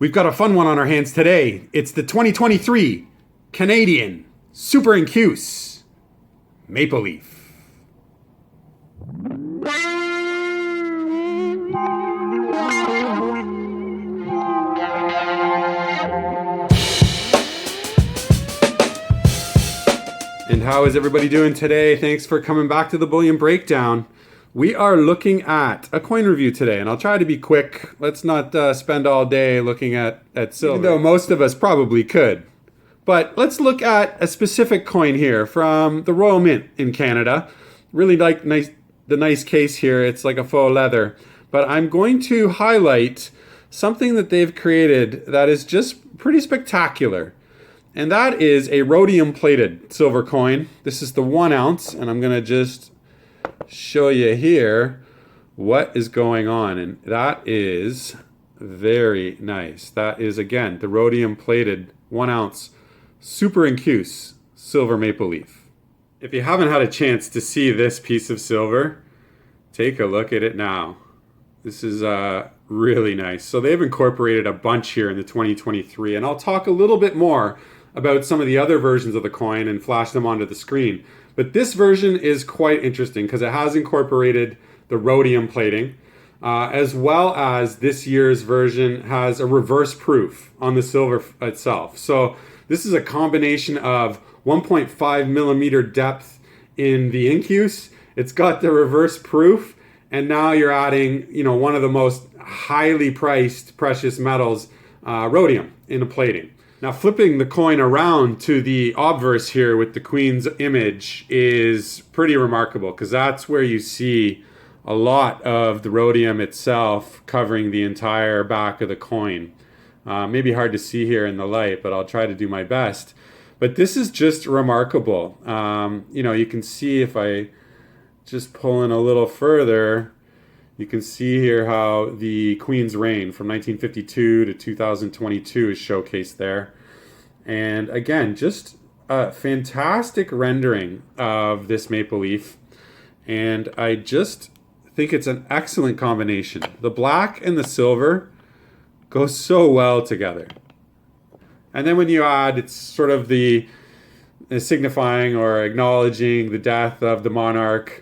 We've got a fun one on our hands today. It's the 2023 Canadian super-incused maple leaf. And how is everybody doing today? Thanks for coming back to the Bullion Breakdown. We are looking at a coin review today, and I'll try to be quick. Let's not spend all day looking at silver, even though most of us probably could. But let's look at a specific coin here from the Royal Mint in Canada. Really like the nice case here. It's like a faux leather. But I'm going to highlight something that they've created that is just pretty spectacular. And that is a rhodium plated silver coin. This is the 1 ounce, and I'm going to just show you here what is going on, and that is very nice. That is, again, the rhodium plated 1 ounce super-incused silver maple leaf. If you haven't had a chance to see this piece of silver, take a look at it now. This is really nice. So they've incorporated a bunch here in the 2023, and I'll talk a little bit more about some of the other versions of the coin and flash them onto the screen. But this version is quite interesting because it has incorporated the rhodium plating, as well as this year's version has a reverse proof on the silver itself. So this is a combination of 1.5 millimeter depth in the Incuse. It's got the reverse proof, and now you're adding, one of the most highly priced precious metals, rhodium, in the plating. Now, flipping the coin around to the obverse here with the Queen's image is pretty remarkable because that's where you see a lot of the rhodium itself covering the entire back of the coin. Maybe hard to see here in the light, but I'll try to do my best. But this is just remarkable. You can see if I just pull in a little further, you can see here how the Queen's reign from 1952 to 2022 is showcased there. And again, just a fantastic rendering of this maple leaf. And I just think it's an excellent combination. The black and the silver go so well together. And then when you add, it's sort of the signifying or acknowledging the death of the monarch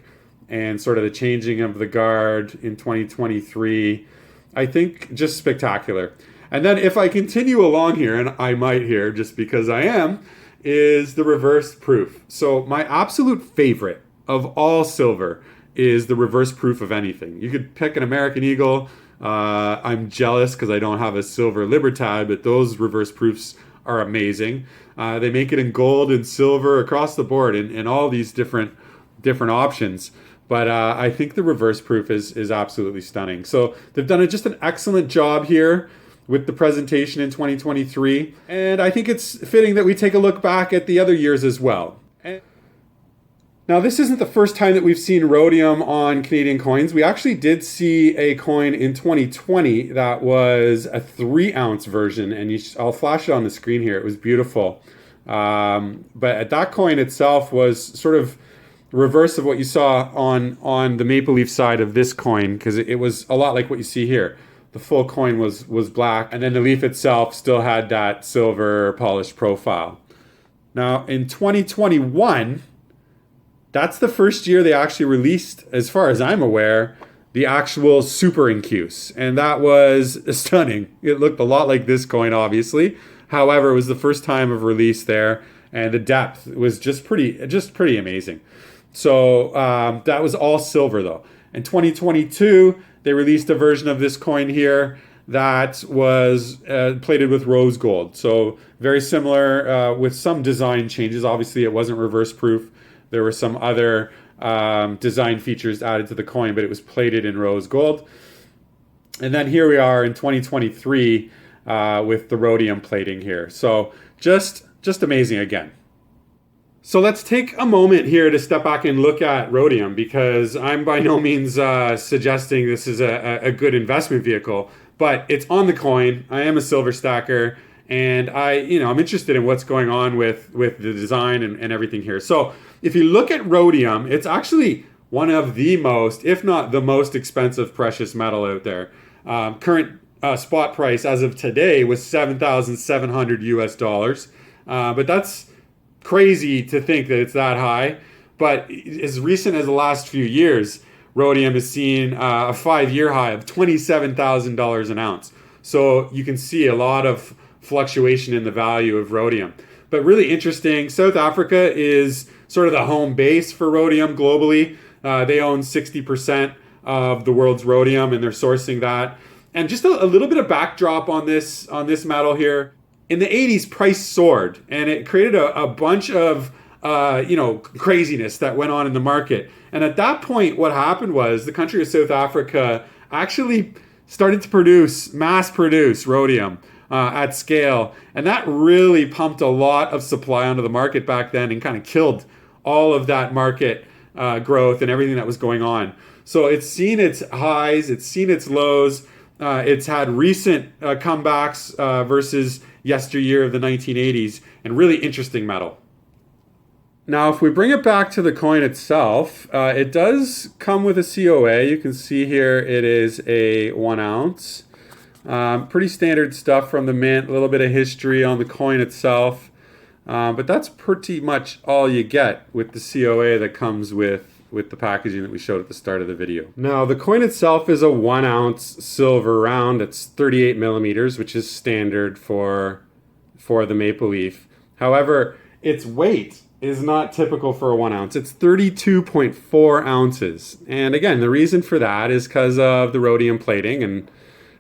and sort of the changing of the guard in 2023. I think just spectacular. And then if I continue along here, and I might here just because I am, is the reverse proof. So my absolute favorite of all silver is the reverse proof of anything. You could pick an American Eagle. I'm jealous because I don't have a silver Libertad, but those reverse proofs are amazing. They make it in gold and silver across the board in all these different options. But I think the reverse proof is absolutely stunning. So they've done just an excellent job here with the presentation in 2023. And I think it's fitting that we take a look back at the other years as well. Now, this isn't the first time that we've seen rhodium on Canadian coins. We actually did see a coin in 2020 that was a 3 ounce version. And I'll flash it on the screen here. It was beautiful. But that coin itself was sort of reverse of what you saw on the maple leaf side of this coin, because it was a lot like what you see here. The full coin was black, and then the leaf itself still had that silver polished profile. Now, in 2021, that's the first year they actually released, as far as I'm aware, the actual super-incused, and that was stunning. It looked a lot like this coin, obviously. However, it was the first time of release there, and the depth was just pretty amazing. So that was all silver, though. In 2022, they released a version of this coin here that was plated with rose gold. So very similar with some design changes. Obviously, it wasn't reverse proof. There were some other design features added to the coin, but it was plated in rose gold. And then here we are in 2023 with the rhodium plating here. So just amazing again. So let's take a moment here to step back and look at rhodium, because I'm by no means suggesting this is a good investment vehicle, but it's on the coin. I am a silver stacker, and I'm interested in what's going on with the design and everything here. So if you look at rhodium, it's actually one of the most, if not the most expensive precious metal out there. Current spot price as of today was $7,700 US. But that's crazy to think that it's that high. But as recent as the last few years, rhodium has seen a 5-year high of $27,000 an ounce. So you can see a lot of fluctuation in the value of rhodium. But really interesting, South Africa is sort of the home base for rhodium globally. They own 60% of the world's rhodium, and they're sourcing that. And just a little bit of backdrop on this metal here. In the 80s, price soared, and it created a bunch of craziness that went on in the market. And at that point, what happened was the country of South Africa actually started to mass produce rhodium at scale. And that really pumped a lot of supply onto the market back then and kind of killed all of that market growth and everything that was going on. So it's seen its highs, it's seen its lows, it's had recent comebacks versus yesteryear of the 1980s, and really interesting metal. Now, if we bring it back to the coin itself, it does come with a COA. You can see here it is a 1 ounce. Pretty standard stuff from the mint, a little bit of history on the coin itself. But that's pretty much all you get with the COA that comes with the packaging that we showed at the start of the video. Now, the coin itself is a 1 ounce silver round. It's 38 millimeters, which is standard for the maple leaf. However, its weight is not typical for a 1 ounce. It's 32.4 ounces. And again, the reason for that is because of the rhodium plating, and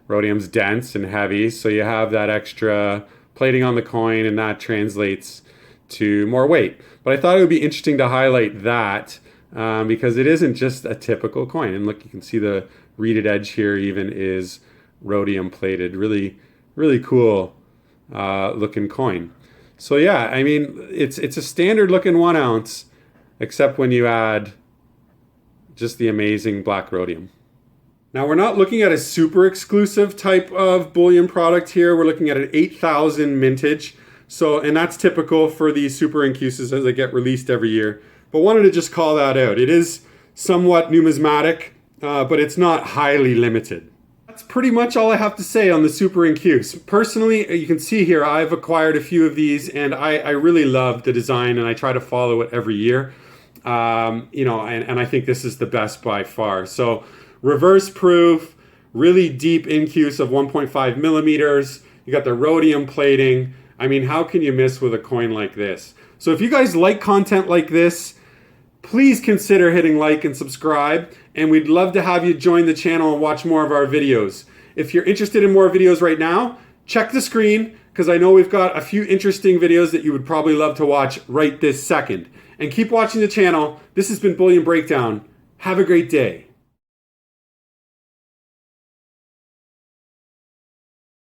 rhodium's dense and heavy, so you have that extra plating on the coin, and that translates to more weight. But I thought it would be interesting to highlight that because it isn't just a typical coin. And look, you can see the reeded edge here even is rhodium plated. Really, really cool looking coin. So yeah, I mean, it's a standard looking 1 ounce, except when you add just the amazing black rhodium. Now, we're not looking at a super exclusive type of bullion product here. We're looking at an 8,000 mintage. So, and that's typical for these super-incuses as they get released every year. But wanted to just call that out. It is somewhat numismatic, but it's not highly limited. That's pretty much all I have to say on the super-incuse. Personally, you can see here, I've acquired a few of these, and I really love the design, and I try to follow it every year. And I think this is the best by far. So, reverse proof, really deep incuse of 1.5 millimeters. You got the rhodium plating. I mean, how can you miss with a coin like this? So if you guys like content like this, please consider hitting like and subscribe. And we'd love to have you join the channel and watch more of our videos. If you're interested in more videos right now, check the screen, because I know we've got a few interesting videos that you would probably love to watch right this second. And keep watching the channel. This has been Bullion Breakdown. Have a great day.